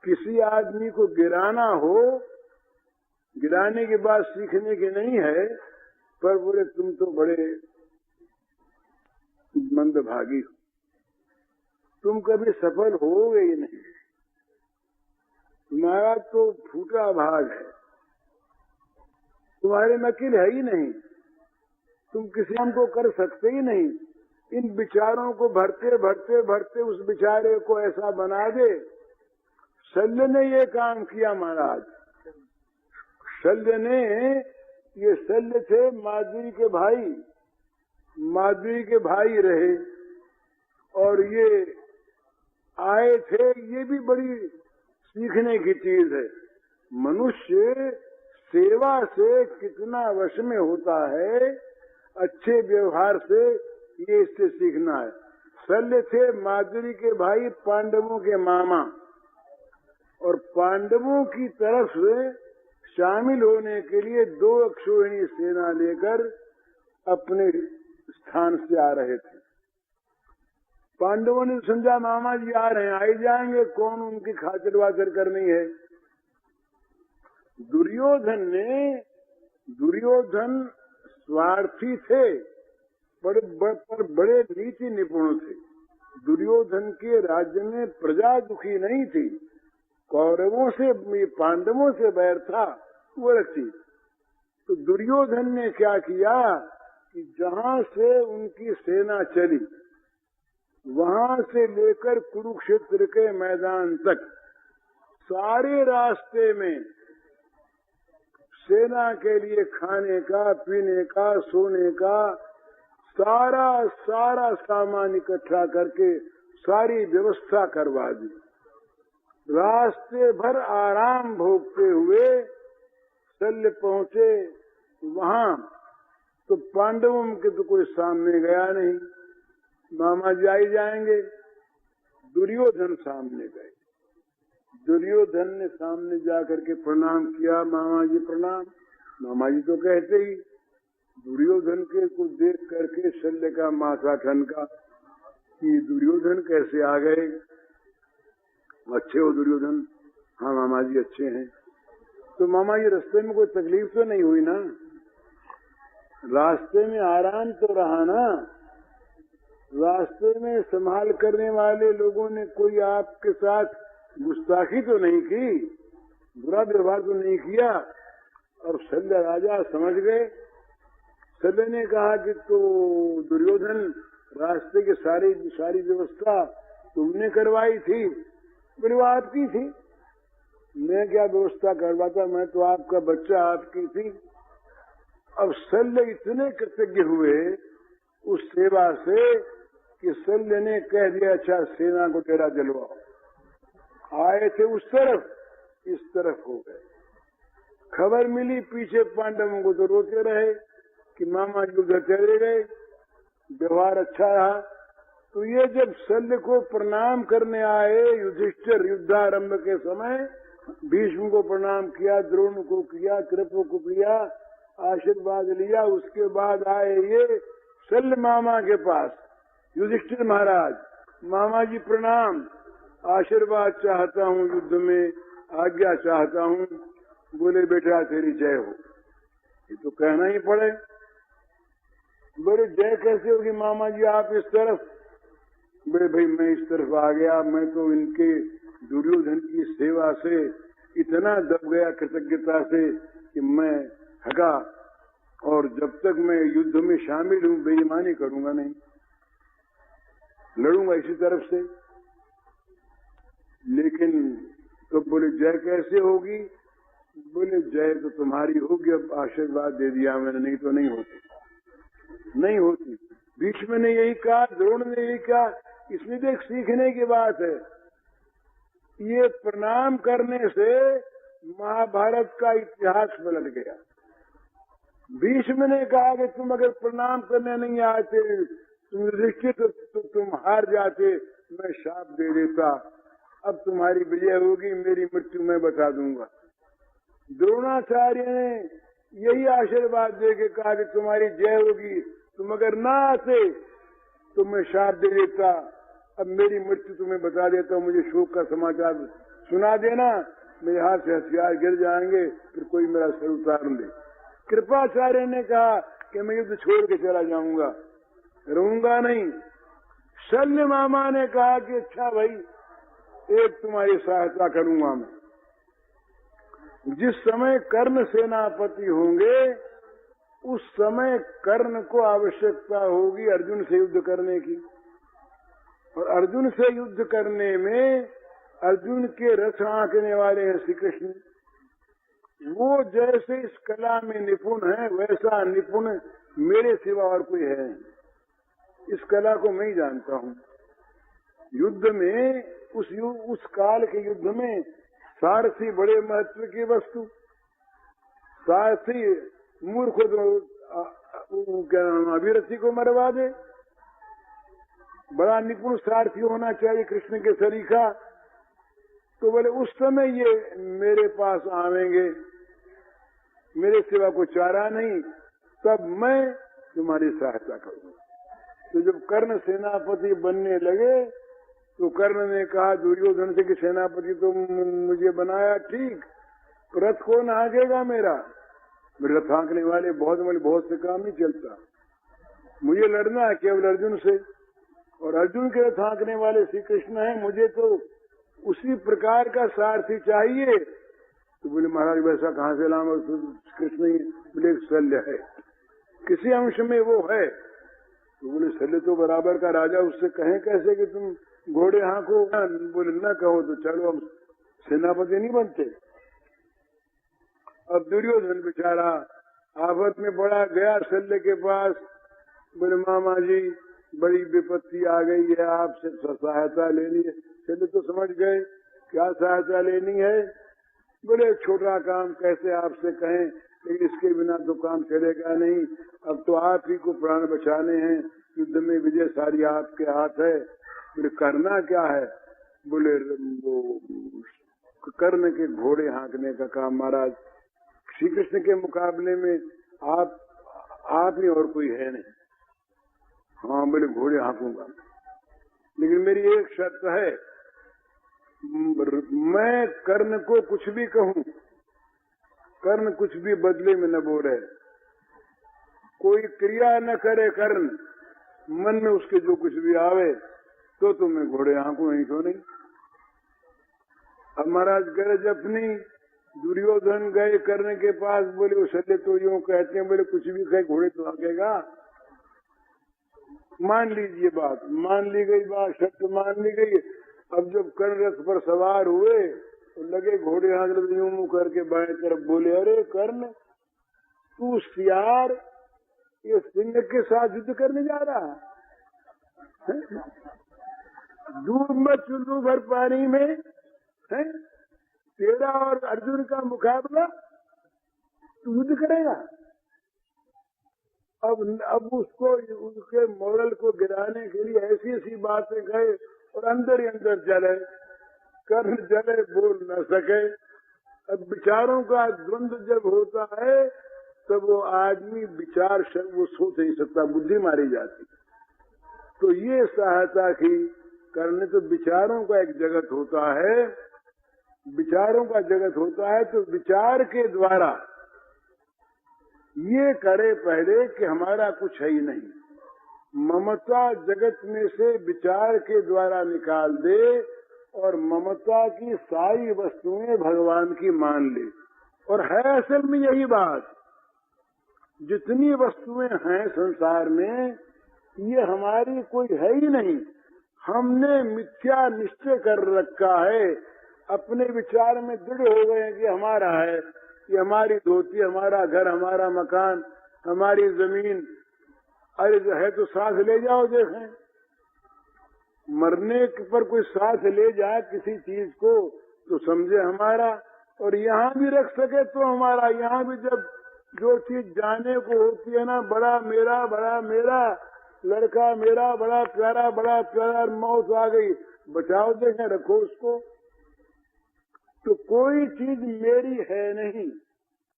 किसी आदमी को गिराना हो, गिराने के बाद सीखने के नहीं है, पर बोले तुम तो बड़े मंदभागी हो, तुम कभी सफल होगे ही नहीं, तुम्हारा तो फूटा भाग है, तुम्हारे में अकिल है ही नहीं, तुम किसी काम को कर सकते ही नहीं। इन विचारों को भरते भरते भरते उस बेचारे को ऐसा बना दे। शल्य ने ये काम किया महाराज। शल्य ने, ये शल्य थे माद्री के भाई, माद्री के भाई रहे, और ये आए थे। ये भी बड़ी सीखने की चीज है। मनुष्य सेवा से कितना वश में होता है, अच्छे व्यवहार से, ये इससे सीखना है। शल्य थे माद्री के भाई, पांडवों के मामा, और पांडवों की तरफ से शामिल होने के लिए 2 अक्षौहिणी सेना लेकर अपने स्थान से आ रहे थे। पांडवों ने समझा मामा जी आ रहे हैं, आ ही जाएंगे, कौन उनकी खातिर वातिर करनी है। दुर्योधन स्वार्थी थे, पर बड़े नीति निपुण थे। दुर्योधन के राज्य में प्रजा दुखी नहीं थी, कौरवों से, पांडवों से बैर था, वो अलग चीज। तो दुर्योधन ने क्या किया कि जहां से उनकी सेना चली, वहां से लेकर कुरुक्षेत्र के मैदान तक सारे रास्ते में सेना के लिए खाने का, पीने का, सोने का सारा सामान इकट्ठा करके सारी व्यवस्था करवा दी। रास्ते भर आराम भोगते हुए शल्य पहुंचे वहां, तो पांडवों के तो कोई सामने गया नहीं, मामा जी आई जाएंगे। दुर्योधन सामने गए। दुर्योधन ने सामने जाकर के प्रणाम किया, मामा जी प्रणाम। मामा जी तो कहते ही। दुर्योधन के को देख करके शल्य का माथा ठनका कि दुर्योधन कैसे आ गए। अच्छे हो दुर्योधन? हाँ मामा जी अच्छे हैं। तो मामा जी रास्ते में कोई तकलीफ तो नहीं हुई ना? रास्ते में आराम तो रहा ना? रास्ते में संभाल करने वाले लोगों ने कोई आपके साथ गुस्ताखी तो नहीं की, बुरा व्यवहार तो नहीं किया? और शल्य राजा समझ गए। शल्य ने कहा कि तो दुर्योधन रास्ते की सारी व्यवस्था तुमने करवाई थी? बोले वो आपकी थी, मैं क्या व्यवस्था करवाता, मैं तो आपका बच्चा, आपकी थी। अब शल्य इतने कृतज्ञ हुए उस सेवा से कि शल्य ने कह दिया अच्छा सेना को तेरा जलवाओ। आए थे उस तरफ, इस तरफ हो गए। खबर मिली पीछे पांडवों को, तो रोते रहे कि मामा जी उधर चले गए, व्यवहार अच्छा रहा। तो ये जब शल्य को प्रणाम करने आए युधिष्ठिर, युद्धारंभ के समय भीष्म को प्रणाम किया, द्रोण को किया, कृप को किया, आशीर्वाद लिया। उसके बाद आए ये शल्य मामा के पास, युधिष्ठिर महाराज, मामा जी प्रणाम, आशीर्वाद चाहता हूँ, युद्ध में आज्ञा चाहता हूँ। बोले बेटा तेरी जय हो। ये तो कहना ही पड़े। बोले जय कैसे होगी मामा जी, आप इस तरफ? बोले भाई मैं इस तरफ आ गया, मैं तो इनके दुर्योधन की सेवा से इतना दब गया कृतज्ञता से कि मैं हगा, और जब तक मैं युद्ध में शामिल हूँ बेईमानी करूंगा नहीं, लड़ूंगा इसी तरफ से। लेकिन तो बोले जय कैसे होगी? बोले जय तो तुम्हारी होगी, अब आशीर्वाद दे दिया मैंने, नहीं तो नहीं होती, नहीं होती। भीष्म ने यही कहा, द्रोण ने यही कहा। इसमें देख सीखने की बात है। ये प्रणाम करने से महाभारत का इतिहास पलट गया। भीष्म ने कहा कि तुम अगर प्रणाम करने नहीं आते, तुम युधिष्ठिर, तो तुम हार जाते, मैं शाप दे देता। अब तुम्हारी विजय होगी, मेरी मृत्यु मैं बता दूंगा। द्रोणाचार्य ने यही आशीर्वाद दे के कहा कि तुम्हारी जय होगी, तुम अगर ना आते तो मैं शाप दे देता, अब मेरी मृत्यु तुम्हें बता देता हूँ, मुझे शोक का समाचार सुना देना, मेरे हाथ से हथियार गिर जाएंगे, फिर कोई मेरा सिर उतार ले। कृपाचार्य ने कहा कि मैं युद्ध छोड़ के चला जाऊंगा, रहूंगा नहीं। शल्य मामा ने कहा कि अच्छा भाई, एक तुम्हारी सहायता करूंगा मैं। जिस समय कर्ण सेनापति होंगे उस समय कर्ण को आवश्यकता होगी अर्जुन से युद्ध करने की, और अर्जुन से युद्ध करने में अर्जुन के रथ आंकने वाले हैं श्री कृष्ण। वो जैसे इस कला में निपुण है वैसा निपुण मेरे सिवा और कोई है नहीं। इस कला को मैं ही जानता हूँ। युद्ध में उस काल के युद्ध में सारथी बड़े महत्व की वस्तु। सारथी मूर्ख अभिरथी को मरवा दे। बड़ा निपुण सारथी होना चाहिए कृष्ण के सरीखा। तो बोले उस समय ये मेरे पास आवेंगे, मेरे सिवा को चारा नहीं, तब मैं तुम्हारी सहायता करूंगा। तो जब कर्ण सेनापति बनने लगे तो कर्ण ने कहा दुर्योधन से कि सेनापति तो मुझे बनाया ठीक, रथ कौन आगेगा मेरा? मेरे रथ हाँकने वाले बहुत से काम नहीं चलता। मुझे लड़ना है केवल अर्जुन से, और अर्जुन के रथ हाँकने वाले श्री कृष्ण है। मुझे तो उसी प्रकार का सारथी चाहिए। तो बोले महाराज वैसा कहाँ से लाऊंगा? कृष्ण ही बोले शल्य है, किसी अंश में वो है। तो बोले शल्य तो बराबर का राजा, उससे कहें कैसे कि तुम घोड़े हाँको? बोले न कहो तो चलो हम सेनापति नहीं बनते। अब दुर्योधन बेचारा आफत में पड़ा, गया शल्य के पास। बोले मामा जी बड़ी विपत्ति आ गई है, आपसे सहायता लेनी है। शल्य तो समझ गए क्या सहायता लेनी है। बोले छोटा काम कैसे आपसे कहें, लेकिन इसके बिना तो काम चलेगा नहीं। अब तो आप ही को प्राण बचाने हैं, युद्ध में विजय सारी आपके हाथ है। बोले करना क्या है? बोले वो कर्ण के घोड़े हाँकने का काम महाराज। श्री कृष्ण के मुकाबले में आप ही और कोई है नहीं। हाँ बोले घोड़े हाँकूंगा, लेकिन मेरी एक शर्त है, मैं कर्ण को कुछ भी कहूँ, कर्ण कुछ भी बदले में न बोले, कोई क्रिया न करे कर्ण, मन में उसके जो कुछ भी आवे तो मैं घोड़े हाँकू, नहीं तो नहीं। अब महाराज गरज अपनी। दुर्योधन गए कर्ण के पास। बोले वो शल्य तो यूं कहते हैं, बोले कुछ भी कहे घोड़े तो हाँकेगा। मान लीजिए बात, मान ली गई बात, शर्त मान ली गई। अब जब कर्ण रथ पर सवार हुए तो लगे घोड़े हाँकने, यूं मुंह करके बाएं तरफ बोले अरे कर्ण तू सियार ये सिंह के साथ युद्ध करने जा रहा है? दूर मत चुल्लू भर पानी में है तेरा और अर्जुन का मुकाबला, तू युद्ध करेगा? अब उसको उसके मोरल को गिराने के लिए ऐसी ऐसी बातें गए और अंदर ही अंदर जले। कर्ण जले, बोल न सके। अब विचारों का द्वंद्व जब होता है तब वो आदमी विचार वो सोच नहीं सकता, बुद्धि मारी जाती। तो ये सहायता की करने, तो विचारों का एक जगत होता है, विचारों का जगत होता है। तो विचार के द्वारा ये करे पहले कि हमारा कुछ है ही नहीं, ममता जगत में से विचार के द्वारा निकाल दे और ममता की सारी वस्तुएं भगवान की मान ले। और है असल में यही बात, जितनी वस्तुएं हैं संसार में ये हमारी कोई है ही नहीं। हमने मिथ्या निश्चय कर रखा है, अपने विचार में दृढ़ हो गए हैं कि हमारा है, ये हमारी धोती, हमारा घर, हमारा मकान, हमारी जमीन। अरे है तो साथ ले जाओ। देखें मरने पर कोई साथ ले जाए किसी चीज को तो समझे हमारा, और यहाँ भी रख सके तो हमारा। यहाँ भी जब जो चीज जाने को होती है ना, बड़ा मेरा लड़का मेरा बड़ा प्यारा, मौत आ गई, बचाओ देखें, रखो उसको। तो कोई चीज मेरी है नहीं,